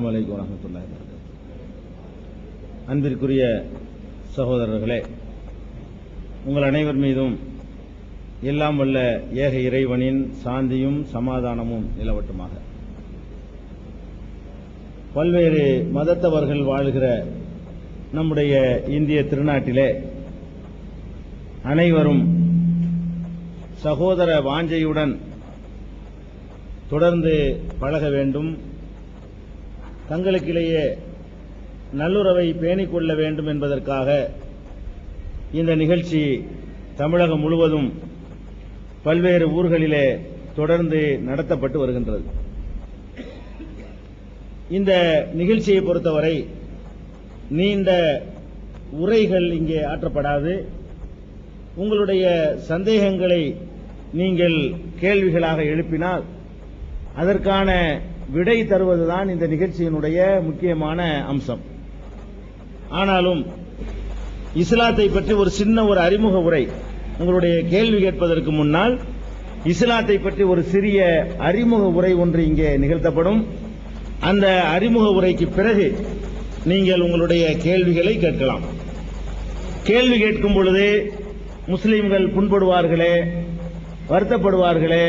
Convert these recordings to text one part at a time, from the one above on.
அஸ்ஸலாமு அலைக்கும் வரஹ்மத்துல்லாஹி வபரகாத்துஹு. அன்பிற்குரிய சகோதரர்களே, உங்கள் அனைவர் மீதும் எல்லாம் வல்ல ஏக இறைவனின் சாந்தியும் சமாதானமும் நிலவட்டுமாக. பல்வேறு மதத்தவர்கள் வாழ்கிற நம்முடைய இந்திய திருநாட்டிலே அனைவரும் சகோதர வாஞ்சையுடன் தொடர்ந்து பழக வேண்டும், தங்களுக்கிடையே நல்லுறவை பேணிக் கொள்ள வேண்டும் என்பதற்காக இந்த நிகழ்ச்சி தமிழகம் முழுவதும் பல்வேறு ஊர்களிலே தொடர்ந்து நடத்தப்பட்டு வருகின்றது. இந்த நிகழ்ச்சியை பொறுத்தவரை நீண்ட உரைகள் இங்கே ஆற்றப்படாது. உங்களுடைய சந்தேகங்களை நீங்கள் கேள்விகளாக எழுப்பினால் அதற்கான விடை தருவதுதான் இந்த நிகழ்ச்சியினுடைய முக்கியமான அம்சம். ஆனாலும் இஸ்லாத்தை பற்றி ஒரு சின்ன ஒரு அறிமுக உரை, உங்களுடைய கேள்வி கேட்பதற்கு முன்னால் இஸ்லாத்தை பற்றி ஒரு சிறிய அறிமுக உரை ஒன்று இங்கே நிகழ்த்தப்படும். அந்த அறிமுக உரைக்கு பிறகு நீங்கள் உங்களுடைய கேள்விகளை கேட்கலாம். கேள்வி கேட்கும் பொழுது முஸ்லிம்கள் புண்படுவார்களே, வருத்தப்படுவார்களே,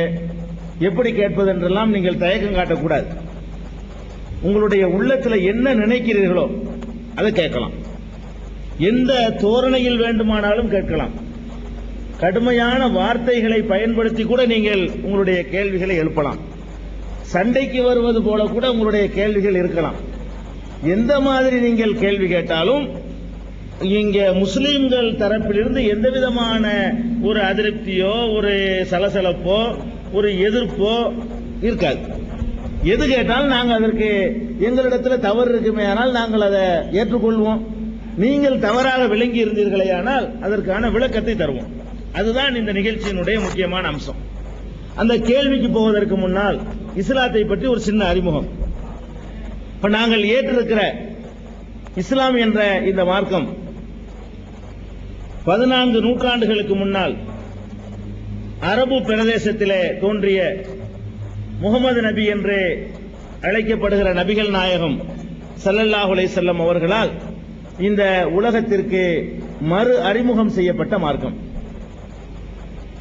எப்படி கேட்பது என்றெல்லாம் நீங்கள் தயக்கம் காட்டக்கூடாது. உங்களுடைய உள்ளத்தில் என்ன நினைக்கிறீர்களோ அதை கேட்கலாம். எந்த தோரணையில் வேண்டுமானாலும் கேட்கலாம். கடுமையான வார்த்தைகளை பயன்படுத்தி கூட நீங்கள் உங்களுடைய கேள்விகளை எழுப்பலாம். சண்டைக்கு வருவது போல கூட உங்களுடைய கேள்விகள் இருக்கலாம். எந்த மாதிரி நீங்கள் கேள்வி கேட்டாலும் இங்க முஸ்லிம்கள் தரப்பிலிருந்து எந்த விதமான ஒரு அதிருப்தியோ, ஒரு சலசலப்போ, ஒரு எதிர்ப்போ இருக்காது. எது கேட்டாலும் நாங்கள் அதற்கு எங்களிடத்தில் தவறு இருக்குமே ஆனால் நாங்கள் அதை ஏற்றுக்கொள்வோம். நீங்கள் தவறாக விளங்கி இருந்தீர்களே ஆனால் அதற்கான விளக்கத்தை தருவோம். அதுதான் இந்த நிகழ்ச்சியினுடைய முக்கியமான அம்சம். அந்த கேள்விக்கு போவதற்கு முன்னால் இஸ்லாத்தை பற்றி ஒரு சின்ன அறிமுகம். இப்ப நாங்கள் ஏற்றிருக்கிற இஸ்லாம் என்ற இந்த மார்க்கம் 14 நூற்றாண்டுகளுக்கு முன்னால் அரபு பிரதேசத்திலே தோன்றிய முகமது நபி என்று அழைக்கப்படுகிற நபிகள் நாயகம் ஸல்லல்லாஹு அலைஹி வஸல்லம் அவர்களால் இந்த உலகத்திற்கு மறு அறிமுகம் செய்யப்பட்ட மார்க்கம்.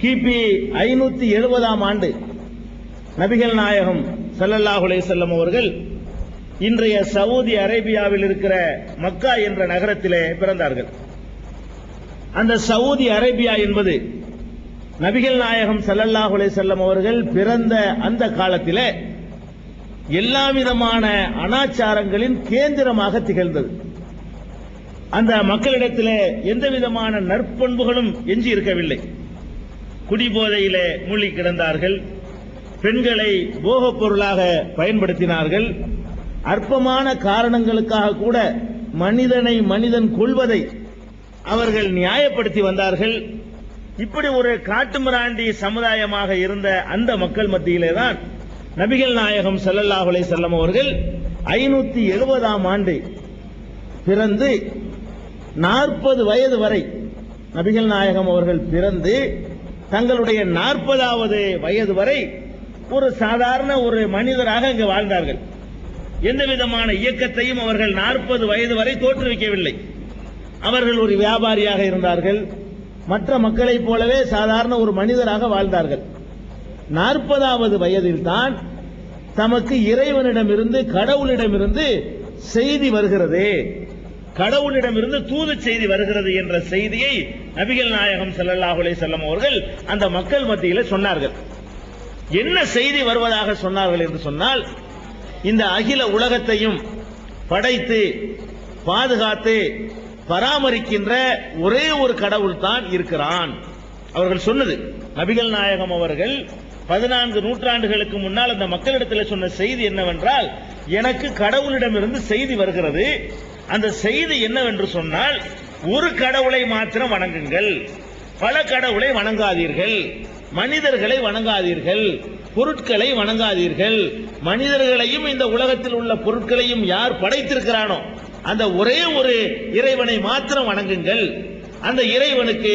கிபி 570ஆம் ஆண்டு நபிகள் நாயகம் ஸல்லல்லாஹு அலைஹி வஸல்லம் அவர்கள் இன்றைய சவுதி அரேபியாவில் இருக்கிற மக்கா என்ற நகரத்திலே பிறந்தார்கள். அந்த சவுதி அரேபியா என்பது நபிகள் நாயகம் ஸல்லல்லாஹு அலைஹி வஸல்லம் அவர்கள் பிறந்த அந்த காலத்திலே எல்லா விதமான அனாச்சாரங்களின் கேந்திரமாக திகழ்ந்தது. அந்த மக்களிடத்திலே எந்த விதமான நற்பண்புகளும் எஞ்சி இருக்கவில்லை. குடிபோதையிலே மூழ்கி கிடந்தார்கள். பெண்களை போகப் பொருளாக பயன்படுத்தினார்கள். அற்பமான காரணங்களுக்காக கூட மனிதனை மனிதன் கொல்வதை அவர்கள் நியாயப்படுத்தி வந்தார்கள். இப்படி ஒரு காட்டுமிராண்டி சமுதாயமாக இருந்த அந்த மக்கள் மத்தியிலே தான் நபிகள் நாயகம் ஸல்லல்லாஹு அலைஹி வஸல்லம் அவர்கள் 570ஆம் ஆண்டு பிறந்து 40 வயது வரை நபிகள் நாயகம் அவர்கள் பிறந்து தங்களுடைய 40வது வயது வரை ஒரு சாதாரண ஒரு மனிதராக இங்கு வாழ்ந்தார்கள். எந்த விதமான இயக்கத்தையும் அவர்கள் 40 வயது வரை தோற்றுவிக்கவில்லை. அவர்கள் ஒரு வியாபாரியாக இருந்தார்கள். மற்ற மக்களைப் போலவே சாதாரண ஒரு மனிதராக வாழ்ந்தார்கள். 40வது வயதில் தான் தமக்கு இறைவனிடமிருந்து, கடவுளிடமிருந்து செய்தி வருகிறது, கடவுளிடமிருந்து தூது செய்தி வருகிறது என்ற செய்தியை நபிகள் நாயகம் ஸல்லல்லாஹு அலைஹி வஸல்லம் அவர்கள் அந்த மக்கள் மத்தியில் சொன்னார்கள். என்ன செய்தி வருவதாக சொன்னார்கள் என்று சொன்னால், இந்த அகில உலகத்தையும் படைத்து பாதுகாத்து பராமரிக்கின்ற ஒரே ஒரு கடவுள் தான் இருக்கிறான். அவர்கள் சொன்னது, நபிகள் நாயகம் அவர்கள் 14 நூற்றாண்டுகளுக்கு முன்னால் அந்த மக்களிடத்தில் சொன்ன செய்தி என்னவென்றால், எனக்கு கடவுளிடமிருந்து செய்தி வருகிறது. அந்த செய்தி என்னவென்று சொன்னால், ஒரு கடவுளை மாத்திரம் வணங்குங்கள், பல கடவுளை வணங்காதீர்கள், மனிதர்களை வணங்காதீர்கள், பொருட்களை வணங்காதீர்கள். மனிதர்களையும் இந்த உலகத்தில் உள்ள பொருட்களையும் யார் படைத்திருக்கிறானோ அந்த ஒரே ஒரு இறைவனை மாத்திரம் வணங்குங்கள். அந்த இறைவனுக்கு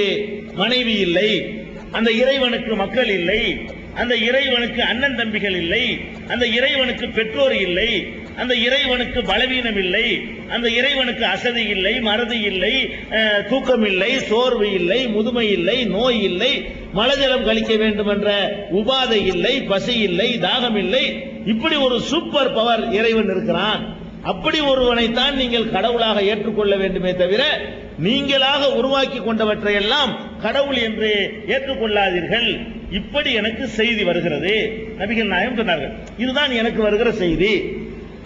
மனைவி இல்லை, அந்த இறைவனுக்கு மக்கள் இல்லை, அந்த இறைவனுக்கு அண்ணன் தம்பிகள் இல்லை, அந்த இறைவனுக்கு பெற்றோர் இல்லை, அந்த இறைவனுக்கு பலவீனம் இல்லை, அந்த இறைவனுக்கு அசதி இல்லை, மறதி இல்லை, தூக்கம் இல்லை, சோர்வு இல்லை, முதுமை இல்லை, நோய் இல்லை, மலஜலம் கழிக்க வேண்டும் என்ற உபாதை இல்லை, பசி இல்லை, தாகம் இல்லை. இப்படி ஒரு சூப்பர் பவர் இறைவன் இருக்கிறான். அப்படி ஒருவனைத்தான் நீங்கள் கடவுளாக ஏற்றுக்கொள்ள வேண்டுமே தவிர நீங்களாக உருவாக்கி கொண்டவற்றையெல்லாம் கடவுள் என்று ஏற்றுக்கொள்ளாதீர்கள். இப்படி எனக்கு செய்தி வருகிறது. நபிகள் நாயகம் சொன்னார்கள், இதுதான் எனக்கு வருகிற செய்தி.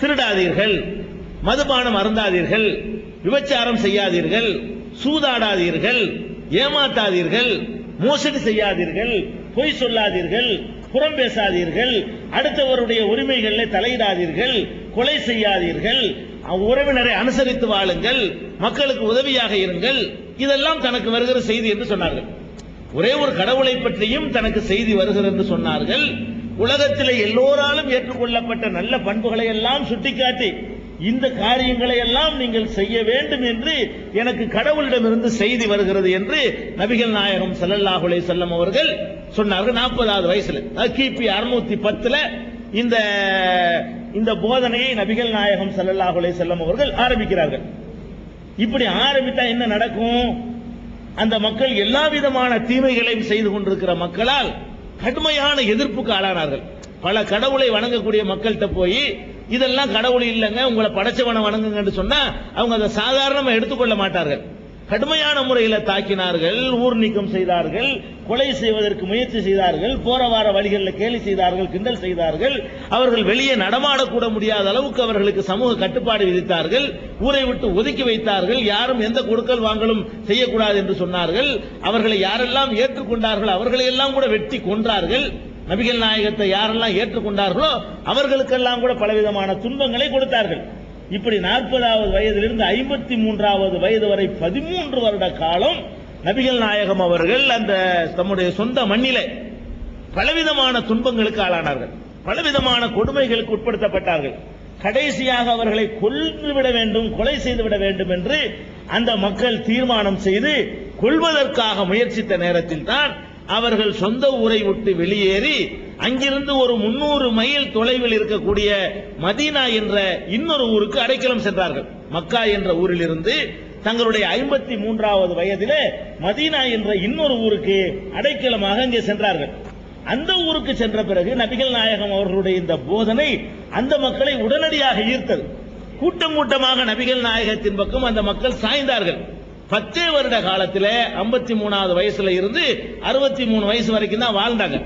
திருடாதீர்கள், மதுபானம் அருந்தாதீர்கள், விபச்சாரம் செய்யாதீர்கள், சூதாடாதீர்கள், ஏமாத்தாதீர்கள், மோசடி செய்யாதீர்கள், பொய் சொல்லாதீர்கள், புறம் பேசாதீர்கள், அடுத்தவருடைய உரிமைகளில் தலையிடாதீர்கள், கொலை செய்யாதீர்கள், உறவினரை அனுசரித்து வாழுங்கள், மக்களுக்கு உதவியாக இருங்கள். இதெல்லாம் தனக்கு வருகிற செய்தி என்று சொன்னார்கள். ஒரே ஒரு கடவுளை பற்றியும் தனக்கு செய்தி வருகிறது என்று சொன்னார்கள். உலகத்திலே எல்லோராலும் ஏற்றுக்கொள்ளப்பட்ட நல்ல பண்புகளை எல்லாம் சுட்டிக்காட்டி இந்த காரியங்களை எல்லாம் நீங்கள் செய்ய வேண்டும் என்று எனக்கு கடவுளிடமிருந்து செய்தி வருகிறது என்று நபிகள் நாயகம் ஸல்லல்லாஹு அலைஹி வஸல்லம் அவர்கள் சொன்னார்கள். 40வது வயசுல, கிபி 610 இந்த போதனையை நபிகள் நாயகம் ஸல்லல்லாஹு அலைஹி வஸல்லம் அவர்கள் ஆரம்பிக்கிறார்கள். இப்படி ஆரம்பித்தா என்ன நடக்கும்? அந்த மக்கள் எல்லா விதமான தீமைகளையும் செய்து கொண்டிருக்கிற மக்களால் கடுமையான எதிர்ப்புக்கு ஆளானார்கள். பல கடவுளை வணங்கக்கூடிய மக்கள்கிட்ட போய் இதெல்லாம் கடவுள் இல்லைங்க, உங்களை படைச்சவனை வணங்குங்கன்னு சொன்னா அவங்க அதை சாதாரணமா எடுத்துக்கொள்ள மாட்டார்கள். கடுமையான முறையில் தாக்கினார்கள், ஊர் நீக்கம் செய்தார்கள், கொலை செய்வதற்கு முயற்சி செய்தார்கள், போற வார வழிகளில் கேலி செய்தார்கள், கிண்டல் செய்தார்கள். அவர்கள் வெளியே நடமாடக்கூட முடியாத அளவுக்கு அவர்களுக்கு சமூக கட்டுப்பாடு விதித்தார்கள், ஊரை விட்டு ஒதுக்கி வைத்தார்கள், யாரும் எந்த கொடுக்கல் வாங்கலும் செய்யக்கூடாது என்று சொன்னார்கள். அவர்களை யாரெல்லாம் ஏற்றுக்கொண்டார்கள் அவர்களை எல்லாம் கூட வெட்டி கொன்றார்கள். நபிகள் நாயகத்தை யாரெல்லாம் ஏற்றுக்கொண்டார்களோ அவர்களுக்கெல்லாம் கூட பலவிதமான துன்பங்களை கொடுத்தார்கள். இப்படி 40வது வயதிலிருந்து 53வது வயது வரை 13 வருட காலம் நபிகள் நாயகம் அவர்கள் அந்த தம்முடைய சொந்த மண்ணிலே பலவிதமான துன்பங்களுக்கு ஆளானார்கள், பலவிதமான கொடுமைகளுக்கு உட்படுத்தப்பட்டார்கள். கடைசியாக அவர்களை கொல்லுவிட வேண்டும், கொலை செய்துவிட வேண்டும் என்று அந்த மக்கள் தீர்மானம் செய்து கொல்வதற்காக முயற்சித்த நேரத்தில் தான் அவர்கள் சொந்த ஊரை விட்டு வெளியேறி அங்கிருந்து ஒரு 300 மைல் தொலைவில் இருக்கக்கூடிய மதீனா என்ற இன்னொரு ஊருக்கு அடைக்கலம் சென்றார்கள். மக்கா என்ற ஊரில் இருந்து தங்களுடைய 53வது வயதிலே மதீனா என்ற இன்னொரு ஊருக்கு அடைக்கலமாக அங்கே சென்றார்கள். அந்த ஊருக்கு சென்ற பிறகு நபிகள் நாயகம் அவர்களுடைய இந்த போதனை அந்த மக்களை உடனடியாக ஈர்த்தது. கூட்டம் கூட்டமாக நபிகள் நாயகத்தின் பக்கம் அந்த மக்கள் சாய்ந்தார்கள். 10 வருட காலத்தில் 53வது வயசுல இருந்து 63 வயசு வரைக்கும் தான் வாழ்ந்தாங்க.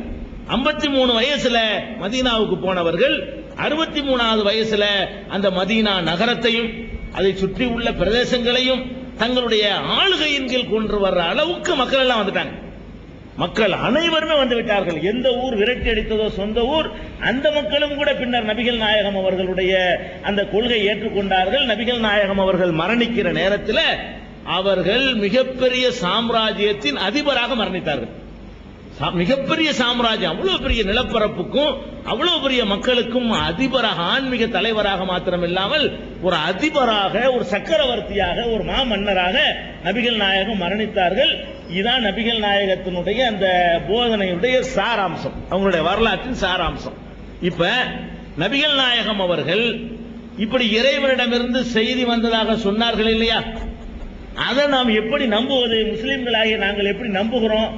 53 வயசுல மதீனாவுக்கு போனவர்கள் 63வது வயசுல அந்த மதீனா நகரத்தையும் அதை சுற்றி உள்ள பிரதேசங்களையும் தங்களுடைய ஆளுகையின் கீழ் கொண்டு வர்ற அளவுக்கு மக்கள் எல்லாம் வந்துட்டாங்க. மக்கள் அனைவருமே வந்து விட்டார்கள். எந்த ஊர் விரட்டி அடித்ததோ சொந்த ஊர், அந்த மக்களும் கூட பின்னர் நபிகள் நாயகம் அவர்களுடைய அந்த கொள்கை ஏற்றுக்கொண்டார்கள். நபிகள் நாயகம் அவர்கள் மரணிக்கிற நேரத்தில் அவர்கள் மிகப்பெரிய சாம்ராஜ்யத்தின் அதிபராக மரணித்தார்கள். மிகப்பெரிய சாம்ராஜ்யம், அவ்வளவு பெரிய நிலப்பரப்புக்கும் அவ்வளவு பெரிய மக்களுக்கும் அதிபராக, ஆன்மீக தலைவராக மாத்திரம் இல்லாமல் ஒரு அதிபராக, ஒரு சக்கரவர்த்தியாக, ஒரு மாமன்னராக நபிகள் நாயகம் மரணித்தார்கள். இதுதான் நபிகள் நாயகத்தினுடைய அந்த போதனையுடைய சாராம்சம், அவங்களுடைய வரலாற்றின் சாராம்சம். இப்ப நபிகள் நாயகம் அவர்கள் இப்படி இறைவனிடமிருந்து செய்தி வந்ததாக சொன்னார்கள் இல்லையா, அதை நாம் எப்படி நம்புவது? முஸ்லிம்களாகிய நாங்கள் எப்படி நம்புகிறோம்?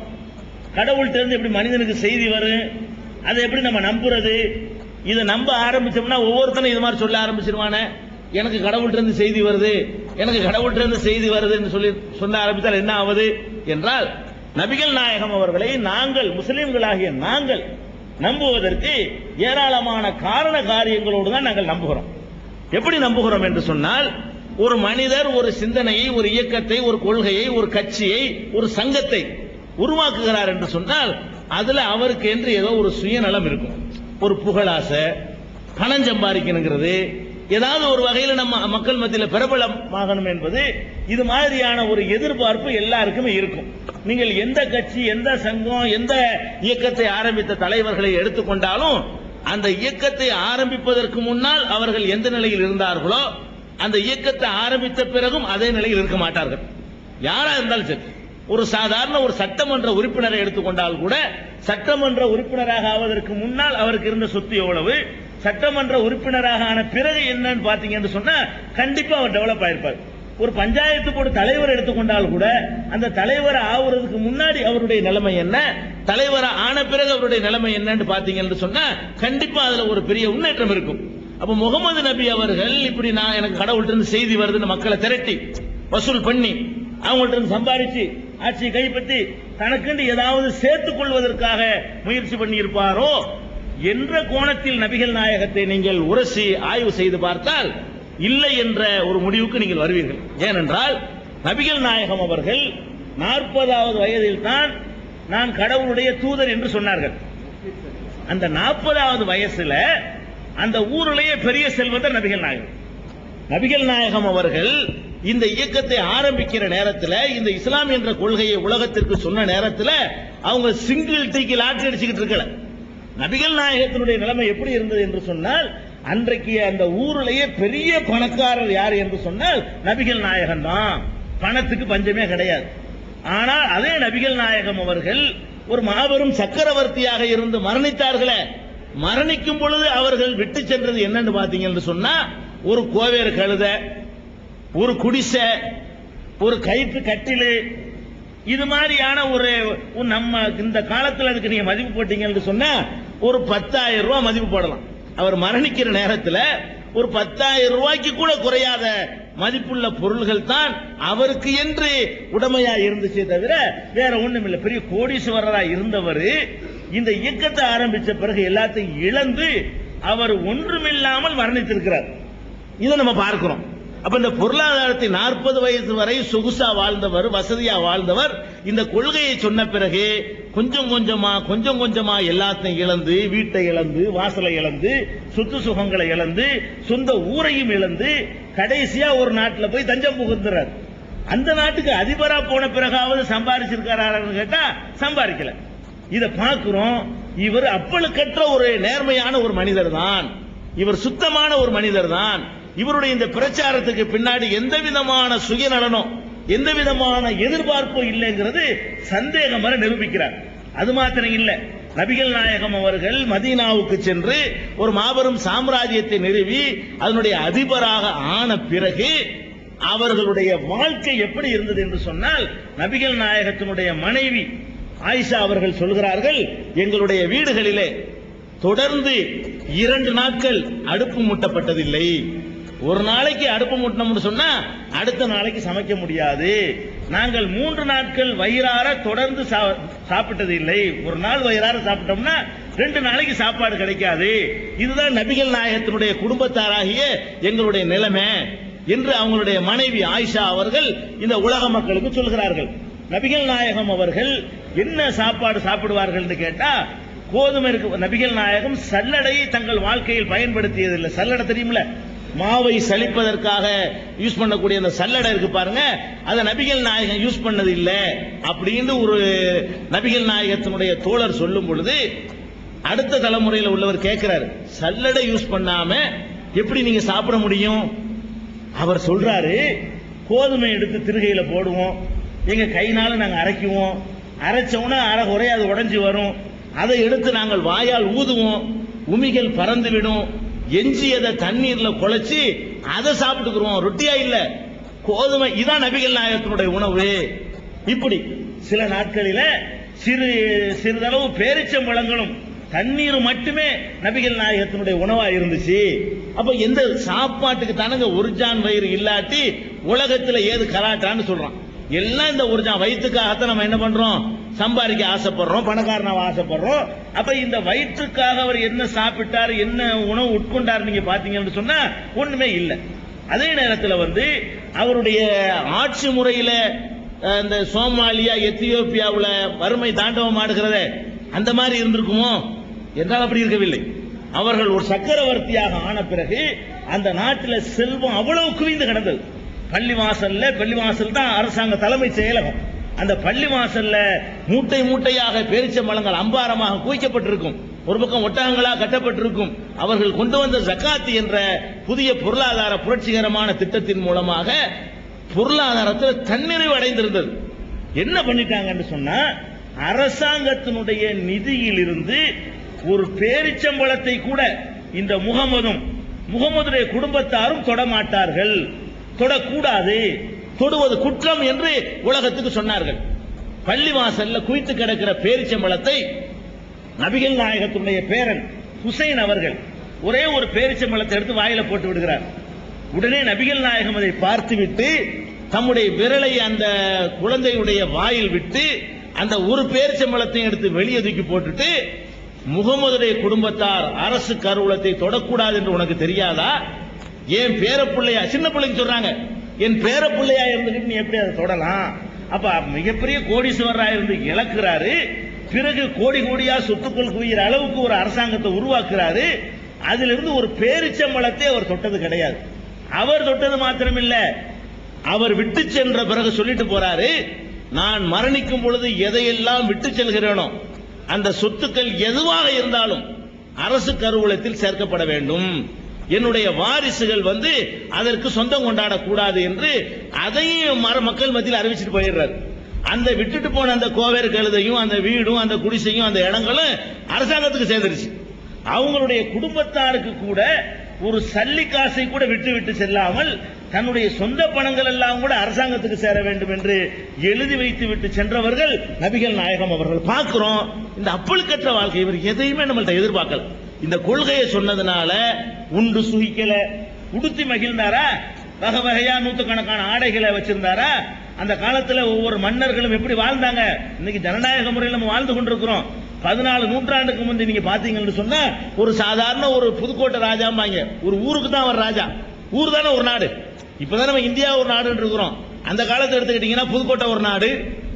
கடவுள்கிட்ட எப்படி மனிதனுக்கு செய்தி வரும், அதை எப்படி நம்ம நம்புறது? இதை நம்ப ஆரம்பிச்சோம்னா ஒவ்வொருத்தனும் இது மாதிரி சொல்ல ஆரம்பிச்சிருவானே, எனக்கு கடவுள்கிட்ட இருந்து செய்தி வருது, எனக்கு கடவுள்கிட்ட இருந்து செய்தி வருதுன்னு சொல்லி சொல்ல ஆரம்பித்தால் என்ன ஆவது என்றால், நபிகள் நாயகம் அவர்களை நாங்கள் முஸ்லிம்களாகிய நாங்கள் நம்புவதற்கு ஏராளமான காரண காரியங்களோடு தான் நாங்கள் நம்புகிறோம். எப்படி நம்புகிறோம் என்று சொன்னால், ஒரு மனிதர் ஒரு சிந்தனையை, ஒரு இயக்கத்தை, ஒரு கொள்கையை, ஒரு கட்சியை, ஒரு சங்கத்தை உருவாக்குகிறார் என்று சொன்னால் அதுல அவருக்கு என்று ஏதோ ஒரு சுயநலம் இருக்கும். ஒரு புகழாசை, பணம் சம்பாதிக்கணுங்கிறது, ஏதாவது ஒரு வகையில் நம்ம மக்கள் மத்தியில் பிரபலமாகணும் என்பது, இது மாதிரியான ஒரு எதிர்பார்ப்பு எல்லாருக்குமே இருக்கும். நீங்கள் எந்த கட்சி, எந்த சங்கம், எந்த இயக்கத்தை ஆரம்பித்த தலைவர்களை எடுத்துக்கொண்டாலும் அந்த இயக்கத்தை ஆரம்பிப்பதற்கு முன்னால் அவர்கள் எந்த நிலையில் இருந்தார்களோ அந்த இயக்கத்தை ஆரம்பித்த பிறகும் அதே நிலையில் இருக்க மாட்டார்கள். யாரா இருந்தாலும் சரி, ஒரு சாதாரண ஒரு சட்டமன்ற உறுப்பினரை எடுத்துக்கொண்டால் கூட, சட்டமன்ற உறுப்பினராக ஆவதற்கு முன்னால் அவருக்கு இருந்த சொத்து எவ்வளவு, சட்டமன்ற உறுப்பினராக ஆன பிறகு என்னன்னு பாத்தீங்கன்னு சொன்னா கண்டிப்பா அவர் டெவலப் ஆயிருப்பார். ஒரு பஞ்சாயத்து போர்டு தலைவர் எடுத்துக்கொண்டால் கூட அந்த தலைவர் ஆகுறதுக்கு முன்னாடி அவருடைய நிலைமை என்ன, தலைவர் ஆன பிறகு அவருடைய நிலைமை என்னன்னு பாத்தீங்கன்னு சொன்னா கண்டிப்பா அதுல ஒரு பெரிய முன்னேற்றம் இருக்கும். அப்ப முகமது நபி அவர்கள் இப்படி நான் எனக்கு கடவுள்கிட்ட இருந்து செய்தி வருதுன்னு மக்களை திரட்டி வசூல் பண்ணி அவங்கள்ட்ட இருந்து சம்பாதிச்சு ஆட்சியை கைப்பற்றி தனக்கு ஏதாவது சேர்த்துக் கொள்வதற்காக முயற்சி பண்ணி இருப்பாரோ என்ற கோணத்தில் நபிகள் நாயகத்தை நீங்கள் உரசி ஆய்வு செய்து பார்த்தால் இல்லை என்ற ஒரு முடிவுக்கு நீங்கள் வருவீர்கள். ஏனென்றால் நபிகள் நாயகம் அவர்கள் 40வது வயதில் தான் நான் கடவுளுடைய தூதர் என்று சொன்னார்கள். அந்த 40வது வயசுல அந்த ஊரிலேயே பெரிய செல்வந்தர் நபிகள் நாயகம். நபிகள் நாயகம் அவர்கள் இந்த இயக்கத்தை ஆரம்பிக்கிற நேரத்தில், இந்த இஸ்லாம் என்ற கொள்கையை உலகத்திற்கு சொன்ன நேரத்தில் அவங்க சிங்கிள் டீக்கு லாட்டரி அடிச்சுக்கிட்டு இருக்கல. நபிகள் நாயகத்தினுடைய நிலைமை எப்படி இருந்தது என்று சொன்னால், அன்றைக்கு அந்த ஊரிலேயே பெரிய பணக்காரர் யார் என்று சொன்னால் நபிகள் நாயகம் தான். பணத்துக்கு பஞ்சமே கிடையாது. ஆனால் அதே நபிகள் நாயகம் அவர்கள் ஒரு மாபெரும் சக்கரவர்த்தியாக இருந்து மரணித்தார்களே, மரணிக்கும் பொழுது அவர்கள் விட்டு சென்றது என்னன்னு பாத்தீங்கன்னு சொன்னா, ஒரு கோவேறு கழுத, ஒரு குடிசை, ஒரு கயிற்று கட்டிலு, இது மாதிரியான ஒரு நம்ம இந்த காலத்தில் அதுக்கு நீங்க மதிப்பு போட்டீங்கன்னு சொன்னா ஒரு 10,000 ரூபாய் மதிப்பு போடலாம். அவர் மரணிக்கிற நேரத்தில் ஒரு 10,000 ரூபாய்க்கு கூட குறையாத மதிப்புள்ள பொருள்கள் தான் அவருக்கு என்று உடமையா இருந்துச்சே தவிர வேற ஒண்ணும் இல்லை. பெரிய கோடீஸ்வரரா இருந்தவர் இந்த இயக்கத்தை ஆரம்பிச்ச பிறகு எல்லாத்தையும் இழந்து அவர் ஒன்றுமில்லாமல் மரணித்திருக்கிறார். இதை நம்ம பார்க்கிறோம். அப்ப இந்த பொருளாதாரத்தை 40 வயசு வரை சொகுசா வாழ்ந்தவர், வசதியா வாழ்ந்தவர், இந்த கொள்கையை சொன்ன பிறகு கொஞ்சம் கொஞ்சமா எல்லாத்தையும் இழந்து, வீட்டை இழந்து, வாசலை இழந்து, சொத்து சுகங்களை இழந்து, சொந்த ஊரையும் இழந்து கடைசியா ஒரு நாட்டில் போய் தஞ்சம் புகுந்துறார். அந்த நாட்டுக்கு அதிபரா போன பிறகாவது சம்பாதிச்சிருக்காரு கேட்டா சம்பாதிக்கல. இதை பார்க்கிறோம். இவர் அப்பழுக்கற்ற ஒரு நேர்மையான ஒரு மனிதர் தான், இவர் சுத்தமான ஒரு மனிதர் தான். இவருடைய இந்த பிரச்சாரத்துக்கு பின்னாடி எந்த விதமான சுயநலனோ எந்த விதமான எதிர்பார்ப்போ இல்லைங்கிறது சந்தேகம் வர நிரூபிக்கிறார். அது மாத்திரம் இல்ல, நபிகள் நாயகம் அவர்கள் மதீனாவுக்கு சென்று ஒரு மாபெரும் சாம்ராஜ்யத்தை நிறுவி அதனுடைய அதிபராக ஆன பிறகு அவர்களுடைய வாழ்க்கை எப்படி இருந்தது என்று சொன்னால், நபிகள் நாயகத்தினுடைய மனைவி ஆயிஷா அவர்கள் சொல்கிறார்கள், எங்களுடைய வீடுகளிலே தொடர்ந்து 2 நாட்கள் அடுப்பு மூட்டப்பட்டதில்லை. ஒரு நாளைக்கு அடுப்பு மூட்டணும்னு சொன்னா அடுத்த நாளைக்கு சமைக்க முடியாது. நாங்கள் 3 நாட்கள் வயிறார தொடர்ந்து சாப்பிட்டது இல்லை. ஒரு நாள் வயிறார சாப்பிட்டோம்னா 2 நாளைக்கு சாப்பாடு கிடைக்காது. இதுதான் நபிகள் நாயகத்தினுடைய குடும்பத்தாராகிய எங்களுடைய நிலைமை என்று அவங்களுடைய மனைவி ஆயிஷா அவர்கள் இந்த உலக மக்களுக்கு சொல்கிறார்கள். நபிகள் நாயகம் அவர்கள் என்ன சாப்பாடு சாப்பிடுவார்கள் என்று கேட்டா, கோதுமை இருக்கு. நபிகள் நாயகம் சல்லடையை தங்கள் வாழ்க்கையில் பயன்படுத்தியதில்லை. சல்லடை தெரியுமில்ல, மாவை சலிப்பதற்காக யூஸ் பண்ணக்கூடிய அந்த சல்லடை இருக்கு பாருங்க, அதை நபிகள் நாயகம் யூஸ் பண்ணது இல்லை அப்படின்னு ஒரு நபிகள் நாயகத்தினுடைய தோழர் சொல்லும் பொழுது அடுத்த தலைமுறையில் உள்ளவர் கேட்கிறாரு, சல்லடை யூஸ் பண்ணாம எப்படி நீங்க சாப்பிட முடியும்? அவர் சொல்றாரு, கோதுமை எடுத்து திருகையில போடுவோம், எங்க கைனால நாங்க அரைக்குவோம், அரைச்சோன்னா அரை குறை அது உடைஞ்சு வரும், அதை எடுத்து நாங்கள் வாயால் ஊதுவோம், உமிகள் பறந்து விடும், எஞ்சியதை தண்ணீர்ல குழைச்சி அதை சாப்பிட்டுக்கிறோம், ரொட்டியா இல்ல கோதுமை. இதான் நபிகள் நாயகத்தினுடைய உணவு. இப்படி சில நாட்களில சிறிதளவு பேரிச்சம்பழங்களும் தண்ணீர் மட்டுமே நபிகள் நாயகத்தினுடைய உணவா இருந்துச்சு. அப்ப எந்த சாப்பாட்டுக்கு தானங்க ஒருஜான் வயிறு இல்லாட்டி உலகத்துல ஏது கலாட்டான்னு சொல்றான். எல்லாம் இந்த ஒருஜான் வயிற்றுக்காகத்தான் நம்ம என்ன பண்றோம், சம்பாதிக்க ஆசைப்படுறோம், பணக்காரனாக ஆசைப்படுறோம். அப்ப இந்த வயிற்றுக்காக அவர் என்ன சாப்பிட்டார், என்ன உணவு உட்கொண்டார் நீங்க பாத்தீங்கன்னு சொன்னா ஒண்ணுமே இல்லை. அதே நேரத்தில் அவருடைய ஆட்சி முறையில இந்த சோமாலியா, எத்தியோப்பியாவுல வறுமை தாண்டவம் ஆடுகிறத அந்த மாதிரி இருந்திருக்குமோ என்றால் அப்படி இருக்கவில்லை. அவர்கள் ஒரு சக்கரவர்த்தியாக ஆன பிறகு அந்த நாட்டில் செல்வம் அவ்வளவு குவிந்து கிடந்தது. பள்ளிவாசல் தான் அரசாங்க தலைமை செயலகம். அந்த பள்ளிவாசல்ல மூட்டை மூட்டையாக பேரிச்சம்பழங்கள் அம்பாரமாக குவிக்கப்பட்டிருக்கும், ஒரு பக்கம் ஒட்டகங்களாக கட்டப்பட்டிருக்கும். அவர்கள் கொண்டு வந்த ஜகாத் என்ற புதிய பொருளாதார புரட்சிகரமான திட்டத்தின் மூலமாக பொருளாதாரத்தில் தன்னிறைவு அடைந்திருந்தது. என்ன பண்ணிட்டாங்கன்னு சொன்னா, அரசாங்கத்தினுடைய நிதியில் இருந்து ஒரு பேரிச்சம்பழத்தை கூட இந்த முகமதுடைய குடும்பத்தாரும் தொடமாட்டார்கள், தொடக்கூடாது, தொடுவது குற்றம் என்று உலகத்துக்கு சொன்னார்கள். பள்ளிவாசல்ல குவித்து கிடக்கிற பேரிச்சம்பழத்தை நபிகள் நாயகத்துடைய பேரன் ஹுசைன் அவர்கள் ஒரே ஒரு பேரிச்சம்பழத்தை எடுத்து வாயில போட்டு விடுகிறார். உடனே நபிகள் நாயகம் அதை பார்த்துவிட்டு தம்முடைய விரலை அந்த குழந்தையுடைய வாயில் விட்டு அந்த ஒரு பேரிச்சம்பழத்தை எடுத்து வெளியே தூக்கி போட்டுட்டு, முகமதுடைய குடும்பத்தார் அரசு கருவூலத்தை தொடக்கூடாது என்று உனக்கு தெரியாதா? என் பேரப்பிள்ளையா, சின்ன பிள்ளைங்க சொல்றாங்க, என் பேரப்பிள்ளையா இருந்துகிட்டு நீ எப்படி அதை தொடலாம்? அப்ப மிகப்பெரிய கோடீஸ்வரரா இருந்து இழக்கிறாரு, பிறகு கோடி கோடியா சொத்துக்கள் குவிகிற அளவுக்கு ஒரு அரசாங்கத்தை உருவாக்குறாரு. அதிலிருந்து ஒரு பேரிச்சம்பழத்தை அவர் தொட்டது கிடையாது. அவர் தொட்டது மாத்திரமில்ல, அவர் விட்டு சென்ற பிறகு சொல்லிட்டு போறாரு, நான் மரணிக்கும் பொழுது எதையெல்லாம் விட்டு செல்கிறேனோ அந்த சொத்துக்கள் எதுவாக இருந்தாலும் அரசு கருவூலத்தில் சேர்க்கப்பட வேண்டும், என்னுடைய வாரிசுகள் அதற்கு சொந்தம் கொண்டாடக்கூடாது என்று அதையும் மக்கள் மத்தியில் அறிவிச்சிட்டு போயிடுறாரு. அந்த விட்டுட்டு போன அந்த கோவேறு கழுதையும் அந்த வீடும் அந்த குடிசையும் அந்த இடங்களும் அரசாங்கத்துக்கு சேர்ந்துருச்சு. அவங்களுடைய குடும்பத்தாருக்கு கூட ஒரு சல்லி காசை கூட விட்டு செல்லாமல் தன்னுடைய சொந்த பணங்கள் எல்லாம் கூட அரசாங்கத்துக்கு சேர வேண்டும் என்று எழுதி வைத்து விட்டு சென்றவர்கள் நபிகள் நாயகம் அவர்கள். பார்க்கிறோம், இந்த அப்பழுக்கற்ற வாழ்க்கை இவர் எதையுமே நம்மள்ட்ட எதிர்பார்க்கல. இந்த கொள்கையை சொன்னதுனால உண்டு சுகிக்கல, உடுத்தி மகிழ்ந்தாரா, வகை வகையா நூற்றுக்கணக்கான ஆடைகளை வச்சிருந்தாரா? அந்த காலத்துல ஒவ்வொரு மன்னர்களும் எப்படி வாழ்ந்தாங்க? இன்னைக்கு ஜனநாயக முறையில் நம்ம வாழ்ந்து கொண்டிருக்கிறோம். 14 நூற்றாண்டுக்கு முந்தைய நீங்க பாத்தீங்கன்னு சொன்னா ஒரு சாதாரண ஒரு புதுக்கோட்டை ராஜாம்பாங்க, ஒரு ஊருக்கு தான் அவர் ராஜா. ஊர் தானே ஒரு நாடு. இப்பதான் நம்ம இந்தியா ஒரு நாடு இருக்கிறோம். அந்த காலத்தை எடுத்துக்கிட்டீங்கன்னா புதுக்கோட்டை ஒரு நாடு,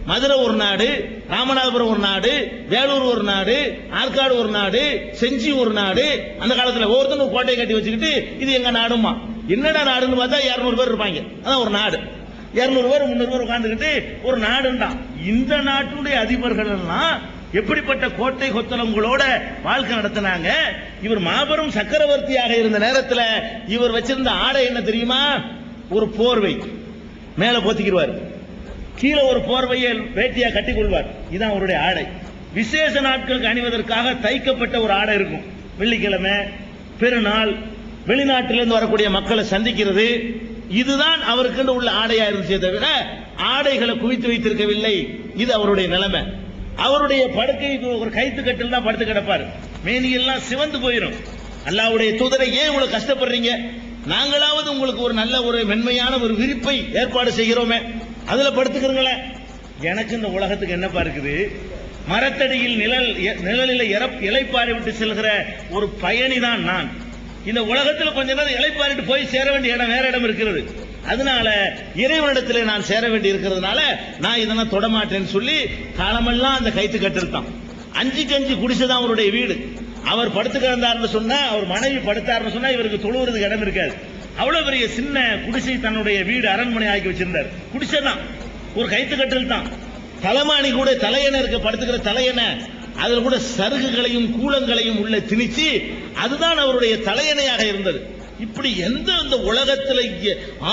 மதுரை ஒரு நாடு, ராமநாதபுரம் ஒரு நாடு, வேலூர் ஒரு நாடு, ஆற்காடு ஒரு நாடு, செஞ்சி ஒரு நாடு. அந்த காலத்துல ஒவ்வொருத்தரும் கோட்டையை கட்டி வச்சுக்கிட்டு இது எங்க நாடுமா, என்னடா நாடுன்னு பார்த்தா 200 பேர் இருப்பாங்க. அதான் ஒரு நாடு. 200 பேர் 300 பேர் உட்கார்ந்துக்கிட்டு ஒரு நாடுதான். இந்த நாட்டுடைய அதிபர்கள் எல்லாம் எப்படிப்பட்ட கோட்டை கொத்தளங்களோட வாழ்க்கை நடத்தினாங்க. இவர் மாபெரும் சக்கரவர்த்தியாக இருந்த நேரத்தில் இவர் வச்சிருந்த ஆடை என்ன தெரியுமா? ஒரு போர்வை மேல போத்திக்கிடுவார், கீழே ஒரு போர்வையை வேட்டியா கட்டிக் கொள்வார். இதுதான் அவருடைய ஆடை. விசேஷ நாட்களுக்கு அணிவதற்காக தைக்கப்பட்ட ஒரு ஆடை இருக்கும். வெள்ளிக்கிழமை, பெருநாள், வெளிநாட்டிலிருந்து வரக்கூடிய மக்களை சந்திக்கிறது, இதுதான் அவருக்கு உள்ள ஆடையா இருந்துச்சே தவிர ஆடைகளை குவித்து வைத்திருக்கவில்லை. இது அவருடைய நிலைமை. அவருடைய படுக்கை ஒரு கைத்து கட்டில் தான் படுத்து கிடப்பார். மேனியெல்லாம் சிவந்து போயிடும். அல்லாஹ்வுடைய தூதரை ஏன் இவ்வளவு கஷ்டப்படுறீங்க? நாங்களாவது உங்களுக்கு ஒரு நல்ல ஒரு மென்மையான ஒரு விரிப்பை ஏற்பாடு செய்கிறோமே, அதுல படுத்துக்கிறீங்களே. எனக்கு இந்த உலகத்துக்கு என்னப்பா இருக்குது? மரத்தடியில் நிழலில் இலைப்பாரி விட்டு செல்கிற ஒரு பயணிதான் நான். இந்த உலகத்தில் கொஞ்ச நேரம் இலைப்பாரிட்டு போய் சேர வேண்டிய இடம் வேற இடம் இருக்கிறது. அதனால இறைவனிடத்தில் நான் சேர வேண்டி இருக்கிறதுனால நான் இதெல்லாம் தொடமாட்டேன்னு சொல்லி காலமெல்லாம் அந்த கைத்து கட்டிருந்தான். 5 குடிசைதான் அவருடைய வீடு. அவர் படுத்து கிடந்தார்னு சொன்னா, அவர் மனைவி படுத்தார்னு சொன்னா இவருக்கு தொழுவதுக்கு இடம் இருக்காது. அவ்வளவு பெரிய சின்ன குடிசை தன்னுடைய வீடு அரண்மனை ஆக்கி வச்சிருந்தார். குடிசை தான், ஒரு கைத்து கட்டில் தான். தலைமானி கூட தலையணை இருக்க, படுத்துக்கிற தலையணை, அதில் கூட சருகுகளையும் கூலங்களையும் உள்ள திணிச்சு அதுதான் அவருடைய தலையணையாக இருந்தது. இப்படி எந்த உலகத்தில்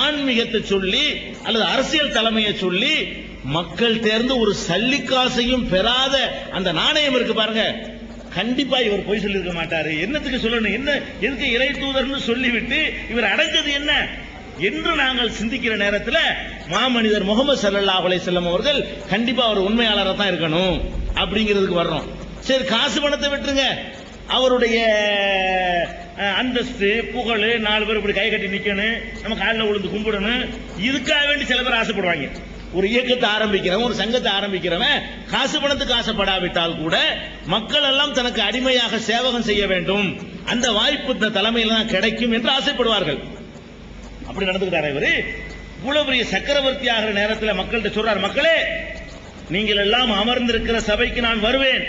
ஆன்மீகத்தை சொல்லி அல்லது அரசியல் தலைமையை சொல்லி மக்கள் தேர்ந்து ஒரு சல்லிக்காசையும் பெறாத அந்த நாணயம் இருக்கு பாருங்க, கண்டிப்பா இவர் போய் சொல்லியிருக்க மாட்டாரு. என்னத்துக்கு சொல்லணும்? என்ன எதுக்கு இறை தூதர்னு சொல்லிவிட்டு இவர் அடைஞ்சது என்ன என்று நாங்கள் சிந்திக்கிற நேரத்தில் மாமனிதர் முகமது ஸல்லல்லாஹு அலைஹி வஸல்லம் அவர்கள் கண்டிப்பா அவர் உண்மையாளராக தான் இருக்கணும் அப்படிங்கிறதுக்கு வர்றோம். சரி, காசு பணத்தை விட்டுருங்க, அவருடைய அந்தஸ்து புகழ், 4 பேர் இப்படி கை கட்டி நிக்கணும், நம்ம காலில் விழுந்து கும்பிடணும், இதுக்காக வேண்டி சில பேர் ஆசைப்படுவாங்க. ஒரு இயக்கத்தை ஆரம்பிக்கிறவன், ஒரு சங்கத்தை ஆரம்பிக்கிறவன் காசு பணத்துக்கு ஆசைப்படாவிட்டால் கூட மக்கள் எல்லாம் தனக்கு அடிமையாக சேவகம் செய்ய வேண்டும், அந்த வாய்ப்பு இந்த தலைமையில் தான் கிடைக்கும் என்று ஆசைப்படுவார்கள். அப்படி நடந்துக்கிட்டார் இவரு. இவ்வளவு பெரிய சக்கரவர்த்தி ஆகிற நேரத்தில் மக்கள்கிட்ட சொல்றார், மக்களே நீங்கள் எல்லாம் அமர்ந்திருக்கிற சபைக்கு நான் வருவேன்,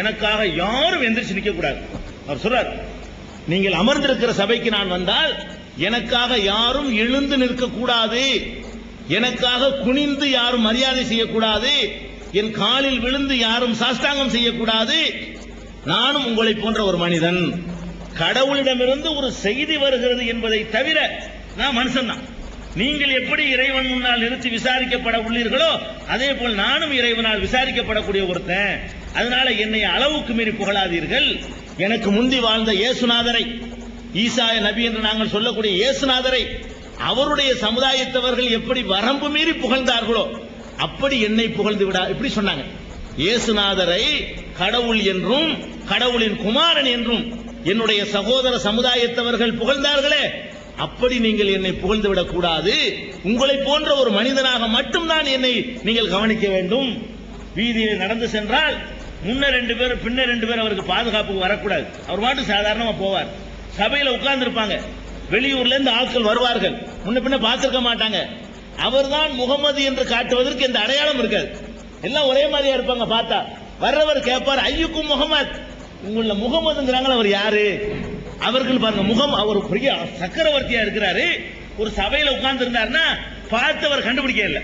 எனக்காக யாரும் எந்திரிச்சு நிற்க கூடாது. அவர் சொல்றார், நீங்கள் அமர்ந்திருக்கிற சபைக்கு நான் வந்தால் எனக்காக யாரும் எழுந்து நிற்க கூடாது, எனக்காக குனிந்து யாரும் மரியாதை செய்யக்கூடாது, என் காலில் விழுந்து யாரும் சாஷ்டாங்கம் செய்யக்கூடாது. நானும் உங்களை போன்ற ஒரு மனிதன், கடவுளிடமிருந்து ஒரு செய்தி வருகிறது என்பதை தவிர நான் மனுஷன் தான். நீங்கள் எப்படி இறைவன் முன்னால் நிறுத்தி விசாரிக்கப்பட உள்ளீர்களோ அதே போல் நானும் இறைவனால் விசாரிக்கப்படக்கூடிய ஒருத்தன். அதனால என்னை அளவுக்கு மீறி புகழாதீர்கள், எனக்கு முந்தி வாழ்ந்த இயேசுநாதரை, ஈசா நபி என்று நாங்கள் சொல்லக்கூடிய இயேசுநாதரை அவருடைய சமுதாயத்தவர்கள் எப்படி வரம்பு மீறி புகழ்ந்தார்களோ அப்படி என்னை புகழ்ந்து விடா, இப்படி சொன்னாங்க. இயேசுநாதரை கடவுள் என்றும் கடவுளின் குமாரன் என்றும் என்னுடைய சகோதர சமுதாயத்தவர்கள் புகழ்ந்தார்களே, அப்படி நீங்கள் என்னை புகழ்ந்து விடக் கூடாது. உங்களை போன்ற ஒரு மனிதனாக மட்டும்தான் என்னை நீங்கள் கவனிக்க வேண்டும். வீதியில் நடந்து சென்றால் முன்ன 2 பேர் பின்ன 2 பேர் அவருக்கு பாதுகாப்புக்கு வரக்கூடாது. அவர் பாட்டு சாதாரணமா போவார். சபையில உட்கார்ந்து இருப்பாங்க, வெளியூர்ல இருந்து ஆட்கள் வருவார்கள், முன்ன பின்ன பார்த்திருக்க மாட்டாங்க. அவர்தான் முகமது என்று காட்டுவதற்கு இந்த அடையாளம் இருக்காது. எல்லாம் ஒரே மாதிரியா இருப்பாங்க. பார்த்தா வர்றவர் கேட்பார், ஐயுக்கும் முகமது, உங்கள முகமதுங்கிறாங்களா, அவர் யாரு? அவர்கள் பாருங்க, முகம் அவர் பெரிய சக்கரவர்த்தியா இருக்கிறாரு. ஒரு சபையில உட்கார்ந்து இருந்தாருன்னா பார்த்தவர் கண்டுபிடிக்க இல்லை.